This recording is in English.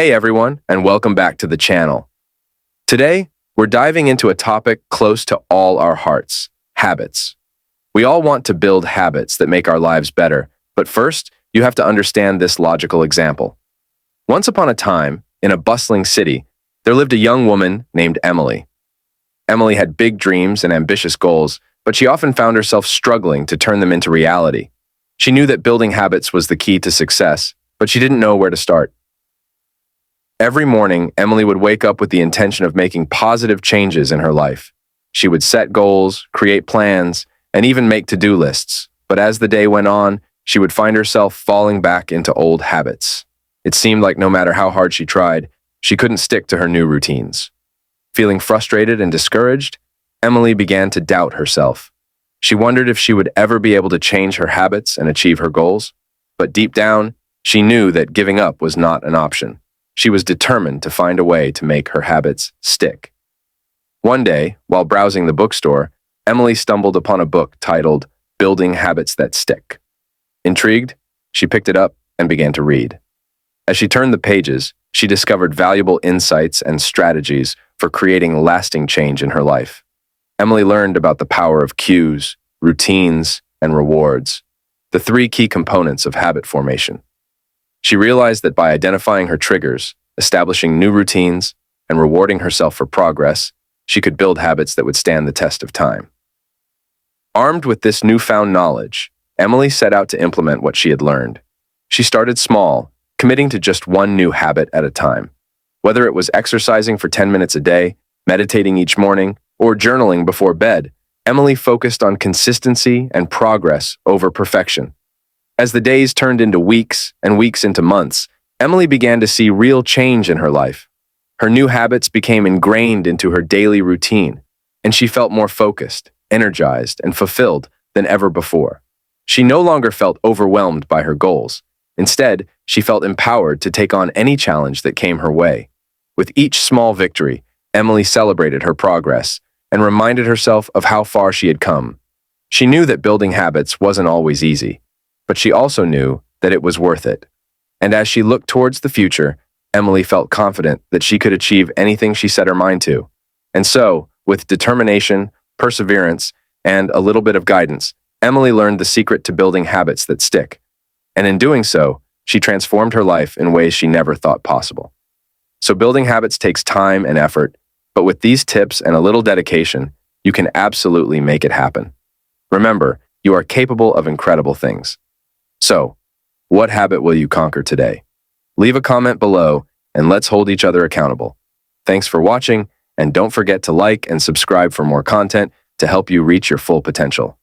Hey everyone, and welcome back to the channel. Today, we're diving into a topic close to all our hearts, habits. We all want to build habits that make our lives better, but first, you have to understand this logical example. Once upon a time, in a bustling city, there lived a young woman named Emily. Emily had big dreams and ambitious goals, but she often found herself struggling to turn them into reality. She knew that building habits was the key to success, but she didn't know where to start. Every morning, Emily would wake up with the intention of making positive changes in her life. She would set goals, create plans, and even make to-do lists. But as the day went on, she would find herself falling back into old habits. It seemed like no matter how hard she tried, she couldn't stick to her new routines. Feeling frustrated and discouraged, Emily began to doubt herself. She wondered if she would ever be able to change her habits and achieve her goals. But deep down, she knew that giving up was not an option. She was determined to find a way to make her habits stick. One day, while browsing the bookstore, Emily stumbled upon a book titled Building Habits That Stick. Intrigued, she picked it up and began to read. As she turned the pages, she discovered valuable insights and strategies for creating lasting change in her life. Emily learned about the power of cues, routines, and rewards, the three key components of habit formation. She realized that by identifying her triggers, establishing new routines, and rewarding herself for progress, she could build habits that would stand the test of time. Armed with this newfound knowledge, Emily set out to implement what she had learned. She started small, committing to just one new habit at a time. Whether it was exercising for 10 minutes a day, meditating each morning, or journaling before bed, Emily focused on consistency and progress over perfection. As the days turned into weeks and weeks into months, Emily began to see real change in her life. Her new habits became ingrained into her daily routine, and she felt more focused, energized, and fulfilled than ever before. She no longer felt overwhelmed by her goals. Instead, she felt empowered to take on any challenge that came her way. With each small victory, Emily celebrated her progress and reminded herself of how far she had come. She knew that building habits wasn't always easy, but she also knew that it was worth it. And as she looked towards the future, Emily felt confident that she could achieve anything she set her mind to. And so, with determination, perseverance, and a little bit of guidance, Emily learned the secret to building habits that stick. And in doing so, she transformed her life in ways she never thought possible. So building habits takes time and effort, but with these tips and a little dedication, you can absolutely make it happen. Remember, you are capable of incredible things. So, what habit will you conquer today? Leave a comment below and let's hold each other accountable. Thanks for watching, and don't forget to like and subscribe for more content to help you reach your full potential.